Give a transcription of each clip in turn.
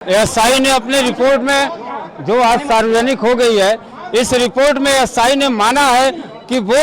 ASI ने अपनी report में जो आज सार्वजनिक हो गई है, इस रिपोर्ट में एएसआई ने माना है कि वो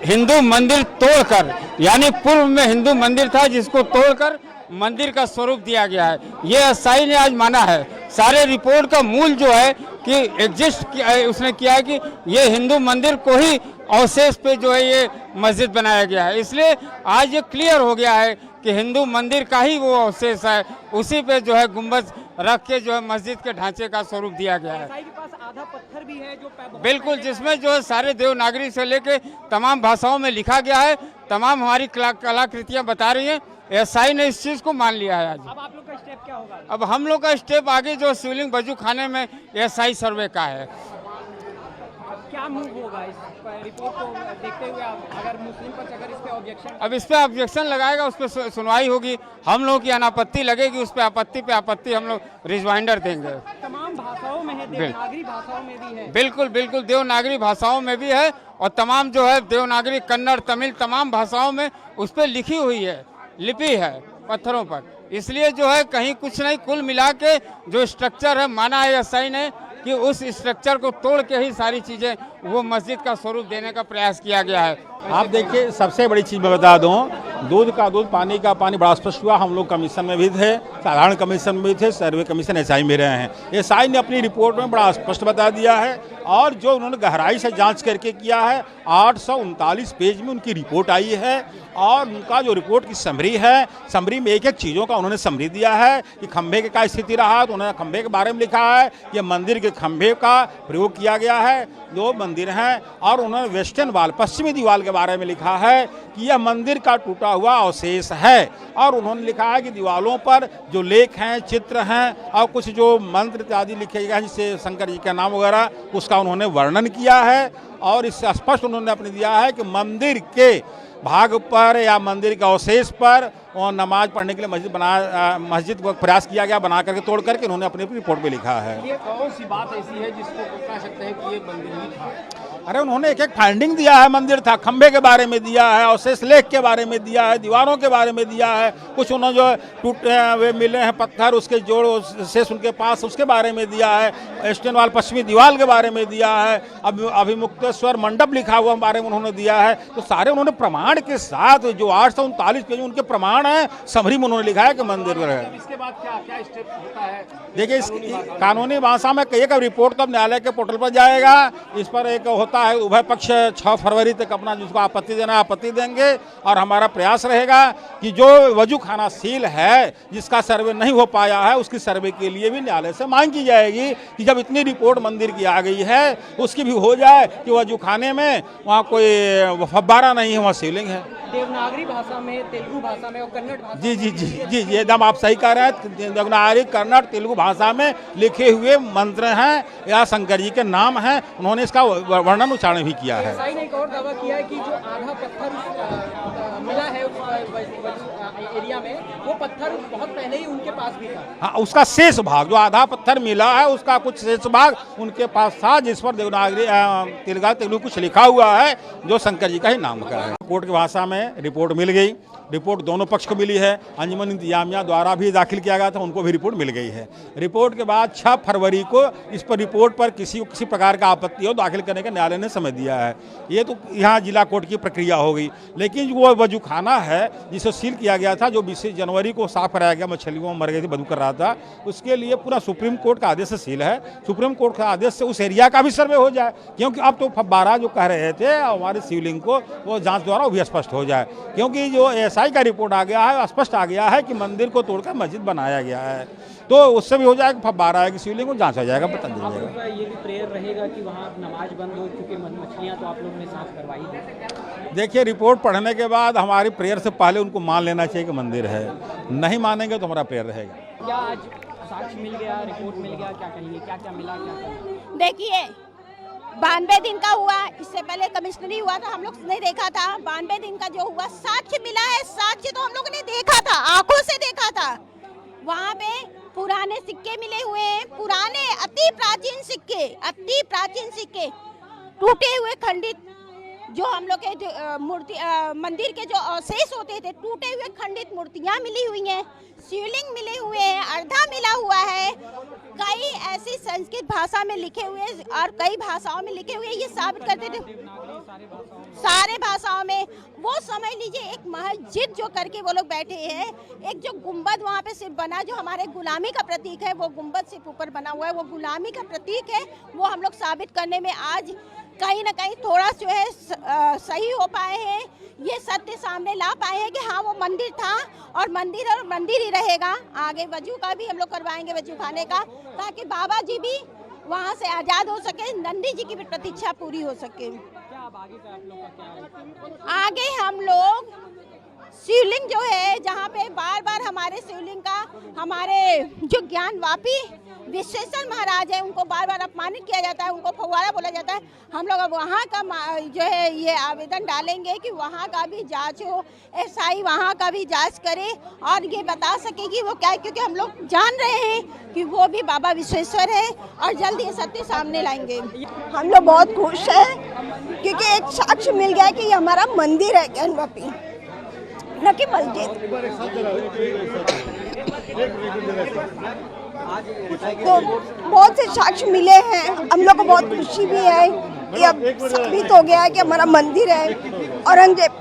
हिंदू मंदिर तोड़कर, यानी पूर्व में हिंदू मंदिर था जिसको तोड़कर मंदिर का स्वरूप दिया गया है, ये एएसआई ने आज माना है। सारे रिपोर्ट का मूल जो है कि उसने किया है कि ये हिंदू मंदिर को ही अवशेष पे जो है ये मस्जिद बनाया गया है। इसलिए आज ये क्लियर हो गया है कि हिंदू मंदिर का ही वो अवशेष है, उसी पे जो है गुंबद रख के जो है मस्जिद के ढांचे का स्वरूप दिया गया है। के पास आधा पत्थर भी है जो बिल्कुल, जिसमें जो है सारे देवनागरी से लेके तमाम भाषाओं में लिखा गया है, तमाम हमारी कलाकृतियां बता रही हैं। एएसआई ने इस चीज को मान लिया है आज। अब आप लोग का स्टेप क्या होगा? अब हम लोग का स्टेप आगे जो शिवलिंग वजू खाने में एएसआई सर्वे का है। क्या मूव होगा इस रिपोर्ट को देखते हुए? अगर मुस्लिम पक्ष अगर इस पे ऑब्जेक्शन, अब इस पे ऑब्जेक्शन लगाएगा, उस पर सुनवाई होगी, हम लोग की अनापत्ति लगेगी, उस पे आपत्ति हम लोग रिजवाइंडर देंगे। तमाम भाषाओं में है, देवनागरी भाषाओं में भी है। बिल्कुल बिल्कुल, देवनागरी भाषाओं में भी है और तमाम जो है देवनागरी, कन्नड़, तमिल, तमाम भाषाओं में उस पर लिखी हुई है, लिपि है पत्थरों पर। इसलिए जो है कहीं कुछ नहीं, कुल मिला के जो स्ट्रक्चर है माना है एएसआई ने कि उस स्ट्रक्चर को तोड़ के ही सारी चीजें वो मस्जिद का स्वरूप देने का प्रयास किया गया है। आप देखिए, सबसे बड़ी चीज मैं बता दूं, दूध का दूध, पानी का पानी, बड़ा स्पष्ट हुआ। हम लोग कमीशन में भी थे, साधारण कमीशन में भी थे, सर्वे कमीशन एएसआई में रहे हैं। एएसआई ने अपनी रिपोर्ट में बड़ा स्पष्ट बता दिया है और जो उन्होंने गहराई से जांच करके किया है, 839 पेज में उनकी रिपोर्ट आई है और उनका जो रिपोर्ट की समरी है, समरी में एक एक चीज़ों का उन्होंने समरी दिया है कि खंभे के क्या स्थिति रहा, तो उन्होंने खंभे के बारे में लिखा है कि मंदिर के खंभे का प्रयोग किया गया है, दो मंदिर हैं, और उन्होंने वेस्टर्न वाल, पश्चिमी दीवार के बारे में लिखा है कि यह मंदिर का टूटा हुआ अवशेष है, और उन्होंने लिखा है कि दीवारों पर जो लेख हैं, चित्र हैं और कुछ जो मंत्र इत्यादि लिखे गए हैं जिससे शंकर जी का नाम वगैरह, उसका उन्होंने वर्णन किया है। और इससे स्पष्ट उन्होंने अपने दिया है कि मंदिर के भाग पर या मंदिर के अवशेष पर और नमाज पढ़ने के लिए मस्जिद को प्रयास किया गया, बना करके, तोड़ करके उन्होंने अपनी रिपोर्ट में लिखा है। ये कौन सी बात ऐसी है जिसको कह सकते हैं कि ये मंदिर ही था? अरे उन्होंने एक एक फाइंडिंग दिया है, मंदिर था, खंभे के बारे में दिया है, अवशेष लेख के बारे में दिया है, दीवारों के बारे में दिया है, कुछ उन्होंने जो टूटे हैं वे मिले हैं पत्थर, उसके जोड़ शेष उनके पास, उसके बारे में दिया है, ईस्टर्न वाल, पश्चिमी दीवार के बारे में दिया है, अभिमुक्तेश्वर मंडप लिखा हुआ बारे में उन्होंने दिया है। तो सारे उन्होंने प्रमाण के साथ जो 839 पेज उनके प्रमाण है, समरी में उन्होंने लिखा है कि मंदिर है। इसके बाद क्या स्टेप होता है? देखिए, इस कानूनी भाषा में एक रिपोर्ट तो न्यायालय के पोर्टल पर जाएगा। इस पर एक होता है, उभय पक्ष 6 फरवरी तक अपना जिसको आपत्ति देना आपत्ति देंगे, और हमारा प्रयास रहेगा कि जो वजू खाना सील है जिसका सर्वे नहीं हो पाया है, उसकी सर्वे के लिए भी न्यायालय से मांग की जाएगी कि जब इतनी रिपोर्ट मंदिर की आ गई है उसकी भी हो जाए कि वजू खाने में वहाँ कोई फव्वारा नहीं है, वहाँ शिवलिंग है। देवनागरी भाषा में, तेलुगु भाषा में और कन्नड़ भाषा जी जी जी जी जी, एकदम आप सही कह रहे हैं। देवनागरी, कन्नड़, तेलुगु भाषा में लिखे हुए मंत्र हैं या शंकर जी के नाम हैं, उन्होंने इसका वर्णन उच्चारण भी किया है। एएसआई ने एक और दावा किया है कि जो आधा पत्थर मिला है उस एरिया में, वो पत्थर बहुत पहले ही उनके पास भी था। हाँ, उसका शेष भाग, जो आधा पत्थर मिला है उसका कुछ शेष भाग उनके पास था, जिस पर देवनागरी, तेलुगु कुछ लिखा हुआ है जो शंकर जी का ही नाम का है। कोर्ट की भाषा में रिपोर्ट मिल गई, रिपोर्ट दोनों पक्ष को मिली है, अंजुमन इंतजामिया द्वारा भी दाखिल किया गया था, उनको भी रिपोर्ट मिल गई है। रिपोर्ट के बाद 6 फरवरी को इस पर रिपोर्ट पर किसी को किसी प्रकार का आपत्ति हो दाखिल करने का न्यायालय ने समय दिया है। ये तो यहाँ जिला कोर्ट की प्रक्रिया हो गई, लेकिन वो वजू खाना है जिसे सील किया गया था, जो 20 जनवरी को साफ कराया गया, मछलियों मर गई थी, बदबू कर रहा था, उसके लिए पूरा सुप्रीम कोर्ट का आदेश से सील है। सुप्रीम कोर्ट का आदेश से उस एरिया का भी सर्वे हो जाए, क्योंकि अब तो फव्वारा जो कह रहे थे हमारे शिवलिंग को, वो जाँच द्वारा वो भी स्पष्ट हो जाए, क्योंकि जो एएसआई का रिपोर्ट आ गया है, स्पष्ट आ गया है कि मंदिर को तोड़कर मस्जिद बनाया गया है, तो उससे भी हो जाएगा, फव्वारा है कि शिवलिंग को जांच हो जाएगा, बता दीजिएगा। ये भी प्रेयर रहेगा कि वहाँ नमाज बंद हो, क्योंकि मछलियाँ तो आप लोगों ने साफ करवाई है। देखिए, रिपोर्ट पढ़ने के बाद हमारी प्रेयर से पहले उनको मान लेना चाहिए कि मंदिर है, नहीं मानेंगे तो हमारा प्रेयर रहेगा। क्या आज साक्ष्य मिल गया, रिपोर्ट मिल गया, क्या कहेंगे, क्या क्या मिला, क्या? देखिए, 92 दिन का हुआ, इससे पहले कमिश्नरी हुआ था, हम लोग ने देखा था। 92 दिन का जो हुआ साक्ष्य मिला है, साक्ष्य तो हम लोगों ने देखा था, आंखों से देखा था। वहाँ पे पुराने सिक्के मिले हुए हैं, पुराने अति प्राचीन सिक्के, टूटे हुए खंडित जो हम लोग के मंदिर के जो अवशेष होते थे, टूटे हुए खंडित मूर्तियां मिली हुई हैं, शिवलिंग मिले हुए हैं, अर्धा मिला हुआ है, कई ऐसी संस्कृत भाषा में लिखे हुए और कई भाषाओं में लिखे हुए, ये साबित करते थे सारे भाषाओं में। वो समझ लीजिए एक मस्जिद जो करके वो लोग बैठे हैं, एक जो गुंबद वहाँ पे सिर्फ बना जो हमारे गुलामी का प्रतीक है, वो गुंबद सिर्फ ऊपर बना हुआ है, वो गुलामी का प्रतीक है। वो हम लोग साबित करने में आज कहीं ना कहीं थोड़ा जो है सही हो पाए हैं, ये सत्य सामने ला पाए हैं कि हाँ वो मंदिर था और मंदिर ही रहेगा। आगे वजू का भी हम लोग करवाएंगे, वजू खाने का, ताकि बाबा जी भी वहाँ से आज़ाद हो सके, नंदी जी की भी प्रतीक्षा पूरी हो सके। आगे हम लोग शिवलिंग जो है, जहाँ पे बार बार हमारे शिवलिंग का हमारे जो ज्ञानवापी विश्वेश्वर महाराज है उनको बार बार अपमानित किया जाता है, उनको फव्वारा बोला जाता है। हम लोग अब वहाँ का जो है ये आवेदन डालेंगे कि वहाँ का भी जांच हो, एसआई वहाँ का भी जांच करे और ये बता सके कि वो क्या है, क्योंकि हम लोग जान रहे हैं कि वो भी बाबा विश्वेश्वर है और जल्द ये सत्य सामने लाएंगे। हम लोग बहुत खुश हैं क्योंकि एक साक्ष्य मिल गया कि ये हमारा मंदिर है ज्ञानवापी, न कि मस्जिद। तो बहुत से साक्ष्य मिले हैं, हम लोग को बहुत खुशी भी है कि अब साबित हो गया है कि हमारा मंदिर है। औरंगजेब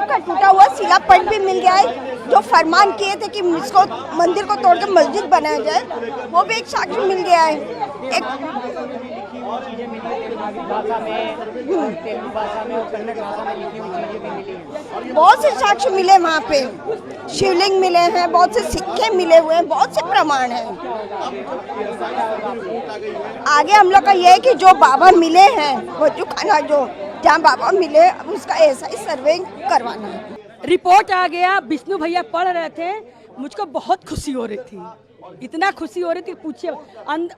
का टूटा हुआ शिलापट भी मिल गया है, जो फरमान किए थे कि इसको मंदिर को तोड़ के मस्जिद बनाया जाए, वो भी एक साक्ष्य मिल गया है। बहुत से साक्ष्य मिले वहाँ पे, शिवलिंग मिले हैं, बहुत से सिक्के मिले हुए हैं, बहुत से प्रमाण हैं। आगे हम लोग का ये है कि जो बाबा मिले हैं, वजू खाना जो जहाँ बाबा मिले, अब उसका ऐसा ही सर्वे करवाना है। रिपोर्ट आ गया, विष्णु भैया पढ़ रहे थे, मुझको बहुत खुशी हो रही थी, इतना खुशी हो रही थी पूछिए।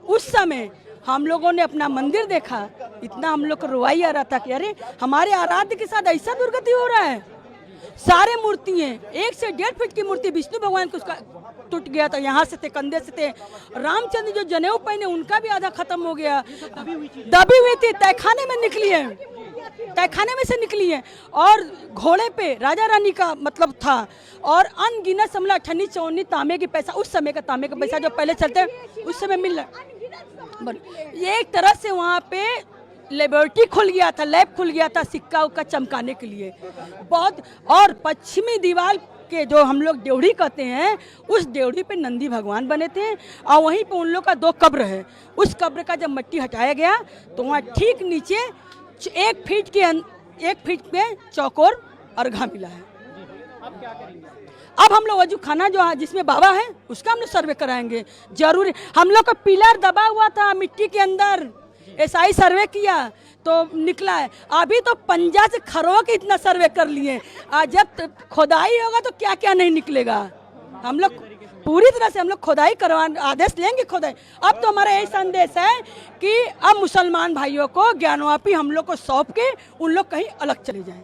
उस समय हम लोगों ने अपना मंदिर देखा, इतना हम लोग को रोवाई आ रहा था कि अरे हमारे आराध्य के साथ ऐसा दुर्गति हो रहा है। सारे मूर्तियाँ 1 से 1.5 फीट की मूर्ति विष्णु भगवान को उसका टूट गया था, यहाँ से थे, कंधे से थे। रामचंद्र जो जनेऊ पहने उनका भी आधा खत्म हो गया, दबी हुई थी, तहखाने में निकली है, तहखाने में से निकली है। और घोड़े पे राजा रानी का मतलब था, और अनगिनत समला 98 54 तांबे के पैसा, उस समय का तांबे का पैसा जो पहले चलते उस समय मिल रहा। ये एक तरह से वहाँ पे लेबोरेटरी खुल गया था, लैब खुल गया था सिक्का उक्का चमकाने के लिए बहुत। और पश्चिमी दीवार के जो हम लोग ड्योढ़ी कहते हैं, उस ड्योढ़ी पे नंदी भगवान बने थे और वहीं पे उन लोग का 2 कब्र है। उस कब्र का जब मट्टी हटाया गया तो वहाँ ठीक नीचे 1 फीट पे चौकोर अर्घा मिला है। अब हम लोग वजू खाना जो जिसमें बाबा है उसका हम लोग सर्वे कराएंगे जरूर। हम लोग का पिलर दबा हुआ था मिट्टी के अंदर, एसआई सर्वे किया तो निकला है। अभी तो पंजा से खरो के इतना सर्वे कर लिए, जब खोदाई होगा तो क्या क्या नहीं निकलेगा। हम लोग पूरी तरह से हम लोग खोदाई करवाने आदेश लेंगे, खोदाई। अब तो हमारा यही संदेश है कि अब मुसलमान भाइयों को ज्ञानवापी हम लोग को सौंप के उन लोग कहीं अलग चले जाएं।